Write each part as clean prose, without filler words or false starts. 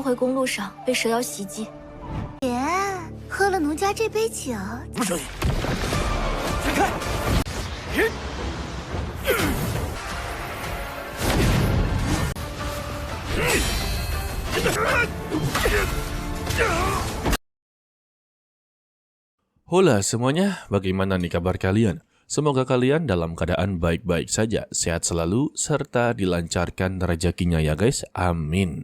回公路上被蛇妖袭击。爷，喝了奴家这杯酒。什么声音？闪开！Hola semuanya, bagaimana nih kabar kalian? Semoga kalian dalam keadaan baik-baik saja, sehat selalu, serta dilancarkan rezekinya ya guys, amin.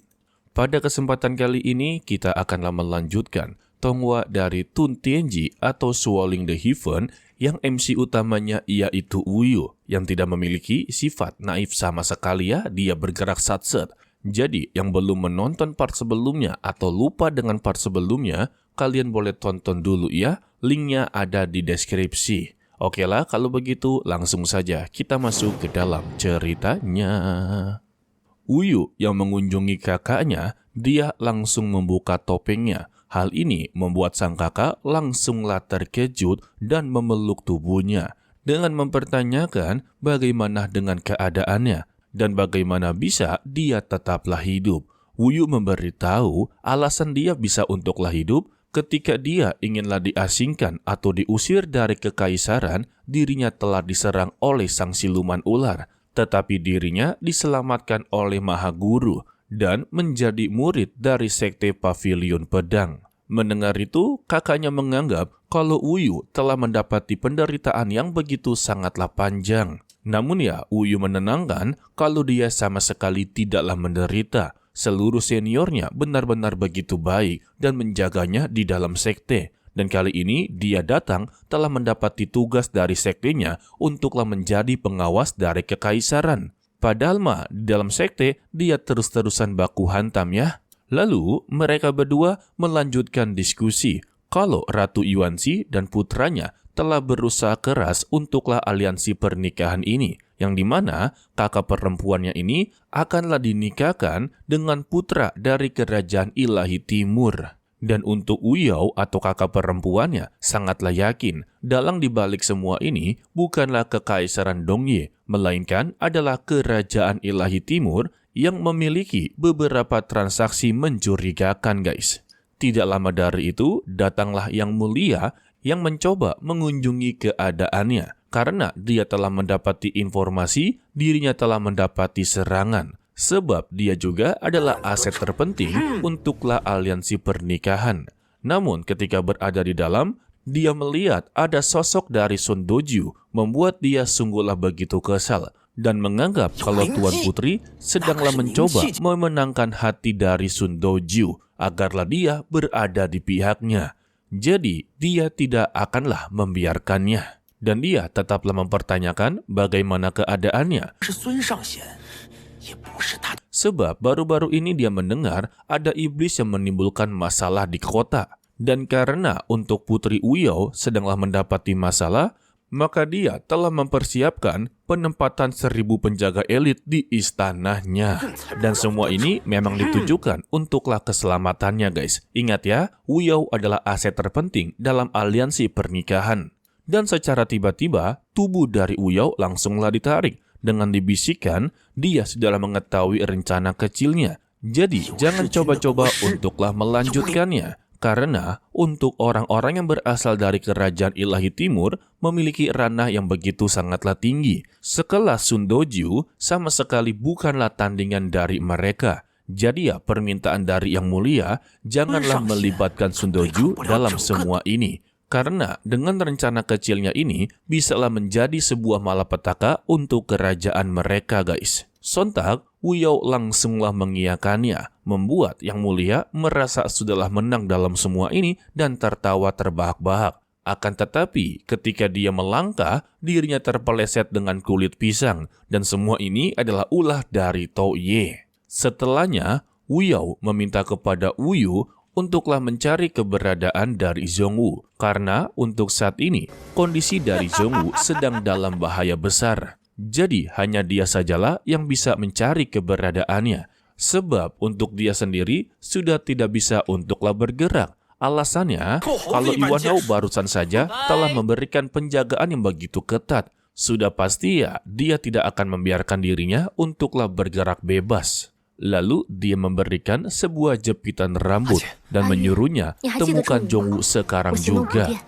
Pada kesempatan kali ini, kita akanlah melanjutkan Tonghua dari Tun Tianji atau Swallowing the Heaven yang MC utamanya yaitu Wuyu, yang tidak memiliki sifat naif sama sekali ya, dia bergerak satset. Jadi, yang belum menonton part sebelumnya atau lupa dengan part sebelumnya, kalian boleh tonton dulu ya, linknya ada di deskripsi. Oke lah, kalau begitu langsung saja kita masuk ke dalam ceritanya. Wuyu yang mengunjungi kakaknya, dia langsung membuka topengnya. Hal ini membuat sang kakak langsunglah terkejut dan memeluk tubuhnya dengan mempertanyakan bagaimana dengan keadaannya dan bagaimana bisa dia tetaplah hidup. Wuyu memberitahu alasan dia bisa untuklah hidup ketika dia inginlah diasingkan atau diusir dari kekaisaran, dirinya telah diserang oleh sang siluman ular. Tetapi dirinya diselamatkan oleh Maha Guru dan menjadi murid dari Sekte Pavilion Pedang. Mendengar itu, kakaknya menganggap kalau Wuyu telah mendapati penderitaan yang begitu sangatlah panjang. Namun ya, Wuyu menenangkan kalau dia sama sekali tidaklah menderita. Seluruh seniornya benar-benar begitu baik dan menjaganya di dalam sekte. Dan kali ini dia datang telah mendapati tugas dari sektenya untuklah menjadi pengawas dari kekaisaran. Padahal mah di dalam sekte dia terus-terusan baku hantam ya. Lalu mereka berdua melanjutkan diskusi kalau Ratu Yuanxi dan putranya telah berusaha keras untuklah aliansi pernikahan ini, yang dimana kakak perempuannya ini akanlah dinikahkan dengan putra dari kerajaan ilahi timur. Dan untuk Wuyao atau kakak perempuannya sangatlah yakin dalang dibalik semua ini bukanlah kekaisaran Dongye, melainkan adalah kerajaan ilahi timur yang memiliki beberapa transaksi mencurigakan guys. Tidak lama dari itu datanglah Yang Mulia yang mencoba mengunjungi keadaannya karena dia telah mendapati informasi dirinya telah mendapati serangan. Sebab dia juga adalah aset terpenting untuklah aliansi pernikahan. Namun ketika berada di dalam, dia melihat ada sosok dari Sun Doju membuat dia sungguhlah begitu kesal dan menganggap kalau Tuan Putri sedanglah mencoba memenangkan hati dari Sun Doju agarlah dia berada di pihaknya. Jadi dia tidak akanlah membiarkannya dan dia tetaplah mempertanyakan bagaimana keadaannya. Sebab baru-baru ini dia mendengar ada iblis yang menimbulkan masalah di kota. Dan karena untuk Putri Wuyao sedanglah mendapati masalah, maka dia telah mempersiapkan penempatan 1000 penjaga elit di istananya. Dan semua ini memang ditujukan untuklah keselamatannya guys. Ingat ya, Wuyao adalah aset terpenting dalam aliansi pernikahan. Dan secara tiba-tiba, tubuh dari Wuyao langsunglah ditarik. Dengan dibisikkan, dia sudah mengetahui rencana kecilnya. Jadi, jangan coba-coba untuklah melanjutkannya. Karena untuk orang-orang yang berasal dari kerajaan ilahi timur memiliki ranah yang begitu sangatlah tinggi. Sekelas Sun Doju sama sekali bukanlah tandingan dari mereka. Jadi ya permintaan dari Yang Mulia, janganlah melibatkan Sun Doju dalam semua ini. Karena dengan rencana kecilnya ini bisalah menjadi sebuah malapetaka untuk kerajaan mereka guys. Sontak, Wuyao langsunglah mengiyakannya, membuat Yang Mulia merasa sudahlah menang dalam semua ini dan tertawa terbahak-bahak. Akan tetapi, ketika dia melangkah, dirinya terpeleset dengan kulit pisang, dan semua ini adalah ulah dari Touye. Setelahnya, Wuyao meminta kepada Wuyu untuklah mencari keberadaan dari Zhongwu, karena untuk saat ini, kondisi dari Zhongwu sedang dalam bahaya besar. Jadi hanya dia sajalah yang bisa mencari keberadaannya. Sebab untuk dia sendiri sudah tidak bisa untuklah bergerak. Alasannya, kalau Yuan Hao barusan saja telah memberikan penjagaan yang begitu ketat. Sudah pasti ya, dia tidak akan membiarkan dirinya untuklah bergerak bebas. Lalu dia memberikan sebuah jepitan rambut dan menyuruhnya temukan Jongwoo sekarang 我行动不 juga. 便，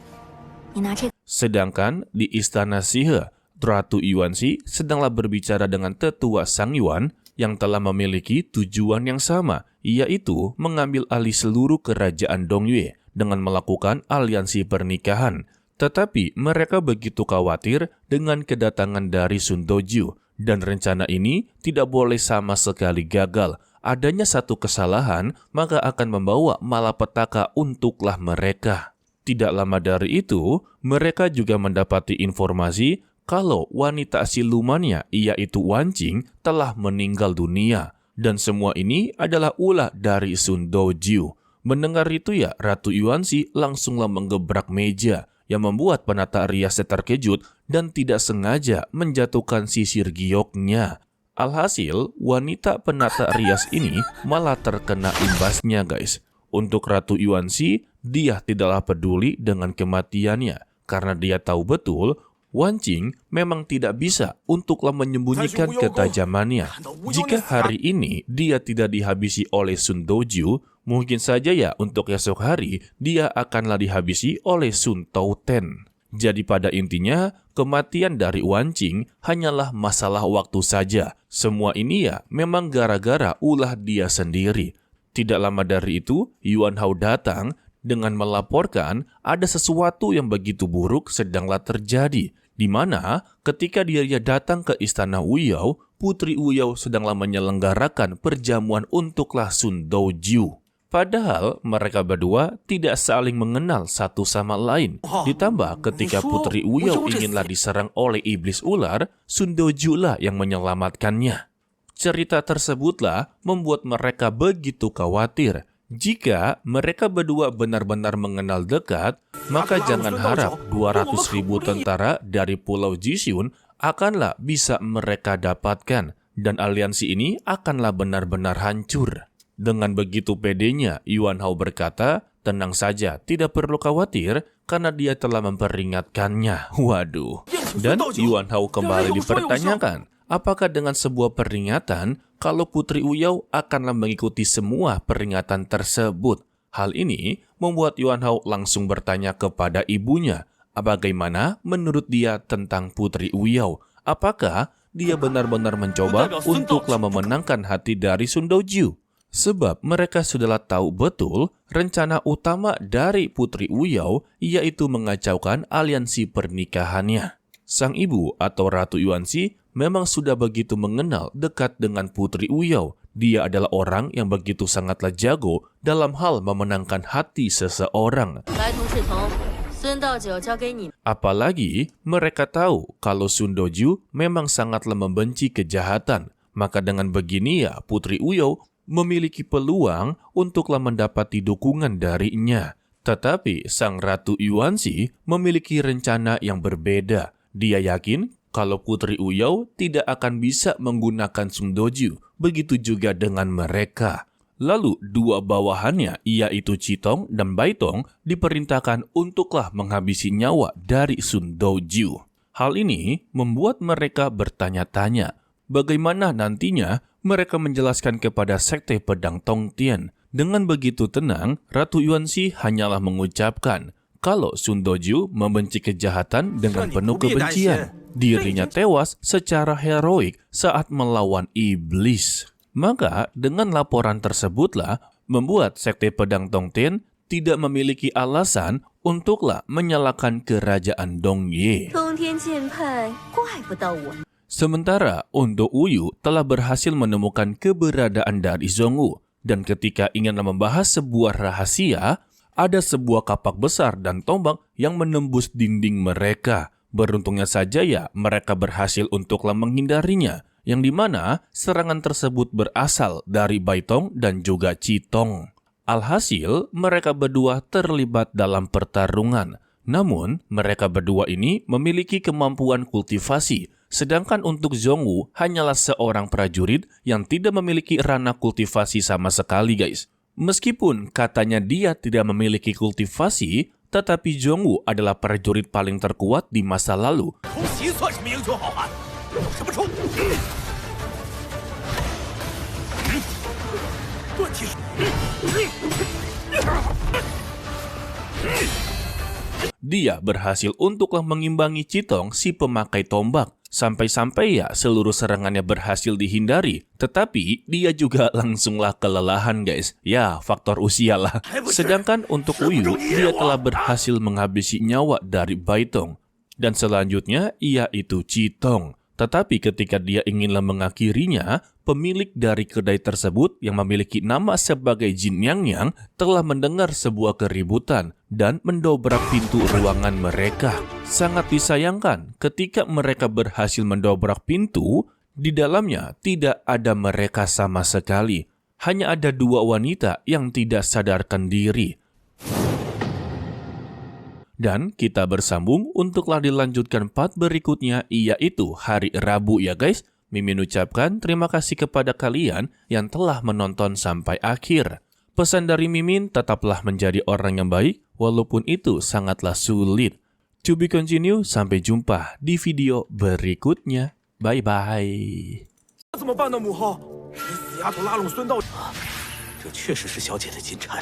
你拿这个。 Sedangkan di istana Sihe, Ratu Yuanxi sedanglah berbicara dengan tetua Sang Yuan yang telah memiliki tujuan yang sama, yaitu mengambil alih seluruh kerajaan Dongyue dengan melakukan aliansi pernikahan. Tetapi mereka begitu khawatir dengan kedatangan dari Sun Doju, dan rencana ini tidak boleh sama sekali gagal. Adanya satu kesalahan, maka akan membawa malapetaka untuklah mereka. Tidak lama dari itu, mereka juga mendapati informasi kalau wanita silumannya, yaitu Wan Qing, telah meninggal dunia. Dan semua ini adalah ulah dari Sun Doju. Mendengar itu ya, Ratu Yuanxi langsunglah menggebrak meja, yang membuat penata riasnya terkejut dan tidak sengaja menjatuhkan sisir gioknya. Alhasil, wanita penata rias ini malah terkena imbasnya, guys. Untuk Ratu Yuanxi, dia tidaklah peduli dengan kematiannya, karena dia tahu betul Wan Qing memang tidak bisa untuklah menyembunyikan ketajamannya. Jika hari ini dia tidak dihabisi oleh Sun Doju, mungkin saja ya untuk esok hari dia akanlah dihabisi oleh Sun Touten. Jadi pada intinya, kematian dari Wan Qing hanyalah masalah waktu saja. Semua ini ya memang gara-gara ulah dia sendiri. Tidak lama dari itu, Yuan Hao datang dengan melaporkan ada sesuatu yang begitu buruk sedanglah terjadi, di mana ketika dia datang ke istana Wuyao, Putri Wuyao sedanglah menyelenggarakan perjamuan untuklah Sun Doju. Padahal mereka berdua tidak saling mengenal satu sama lain. Ditambah ketika Putri Wuyao inginlah diserang oleh iblis ular, Sun Doju lah yang menyelamatkannya. Cerita tersebutlah membuat mereka begitu khawatir. Jika mereka berdua benar-benar mengenal dekat, maka jangan harap 200.000 tentara dari Pulau Jishun akanlah bisa mereka dapatkan, dan aliansi ini akanlah benar-benar hancur. Dengan begitu pedenya, Yuan Hao berkata, tenang saja, tidak perlu khawatir, karena dia telah memperingatkannya. Waduh. Dan Yuan Hao kembali dipertanyakan, apakah dengan sebuah peringatan, kalau Putri Wuyao akanlah mengikuti semua peringatan tersebut? Hal ini membuat Yuan Hao langsung bertanya kepada ibunya, bagaimana menurut dia tentang Putri Wuyao? Apakah dia benar-benar mencoba untuklah memenangkan hati dari Sun Doju? Sebab mereka sudahlah tahu betul rencana utama dari Putri Wuyao, yaitu mengacaukan aliansi pernikahannya. Sang ibu atau Ratu Yuanxi memang sudah begitu mengenal dekat dengan Putri Wuyao. Dia adalah orang yang begitu sangatlah jago dalam hal memenangkan hati seseorang. Apalagi mereka tahu kalau Sun Doju memang sangatlah membenci kejahatan. Maka dengan begini ya, Putri Wuyao memiliki peluang untuklah mendapati dukungan darinya. Tetapi sang Ratu Yuanxi memiliki rencana yang berbeda. Dia yakin kalau Putri Wuyao tidak akan bisa menggunakan Sun Doju, begitu juga dengan mereka. Lalu dua bawahannya, yaitu Chitong dan Baitong, diperintahkan untuklah menghabisi nyawa dari Sun Doju. Hal ini membuat mereka bertanya-tanya, bagaimana nantinya mereka menjelaskan kepada Sekte Pedang Tongtian. Dengan begitu tenang, Ratu Yuanxi hanyalah mengucapkan, kalau Sun Doju membenci kejahatan dengan penuh kebencian. Dirinya tewas secara heroik saat melawan iblis. Maka dengan laporan tersebutlah membuat Sekte Pedang Tongtian tidak memiliki alasan untuklah menyalahkan kerajaan Dongyue. Sementara untuk Wuyu telah berhasil menemukan keberadaan dari Zhongwu, dan ketika ingin membahas sebuah rahasia, ada sebuah kapak besar dan tombak yang menembus dinding mereka. Beruntungnya saja ya mereka berhasil untuklah menghindarinya, yang dimana serangan tersebut berasal dari Baitong dan juga Chitong. Alhasil mereka berdua terlibat dalam pertarungan. Namun mereka berdua ini memiliki kemampuan kultivasi, sedangkan untuk Zhongwu hanyalah seorang prajurit yang tidak memiliki ranah kultivasi sama sekali, guys. Meskipun katanya dia tidak memiliki kultivasi, tetapi Zhongwu adalah prajurit paling terkuat di masa lalu. 断技术。Dia berhasil untuklah mengimbangi Citong si pemakai tombak. Sampai-sampai ya seluruh serangannya berhasil dihindari. Tetapi dia juga langsunglah kelelahan guys. Ya faktor usia lah. Sedangkan untuk Wuyu, dia telah berhasil menghabisi nyawa dari Baitong. Dan selanjutnya yaitu Citong. Tetapi ketika dia inginlah mengakhirinya, pemilik dari kedai tersebut yang memiliki nama sebagai Jin Yang telah mendengar sebuah keributan dan mendobrak pintu ruangan mereka. Sangat disayangkan ketika mereka berhasil mendobrak pintu, di dalamnya tidak ada mereka sama sekali. Hanya ada dua wanita yang tidak sadarkan diri. Dan kita bersambung untuklah dilanjutkan part berikutnya, yaitu hari Rabu ya guys. Mimin ucapkan terima kasih kepada kalian yang telah menonton sampai akhir. Pesan dari Mimin, tetaplah menjadi orang yang baik, walaupun itu sangatlah sulit. To be continue, sampai jumpa di video berikutnya. Bye-bye. 怎么办呢，母后？你死丫头拉拢孙道，这确实是小姐的金钗。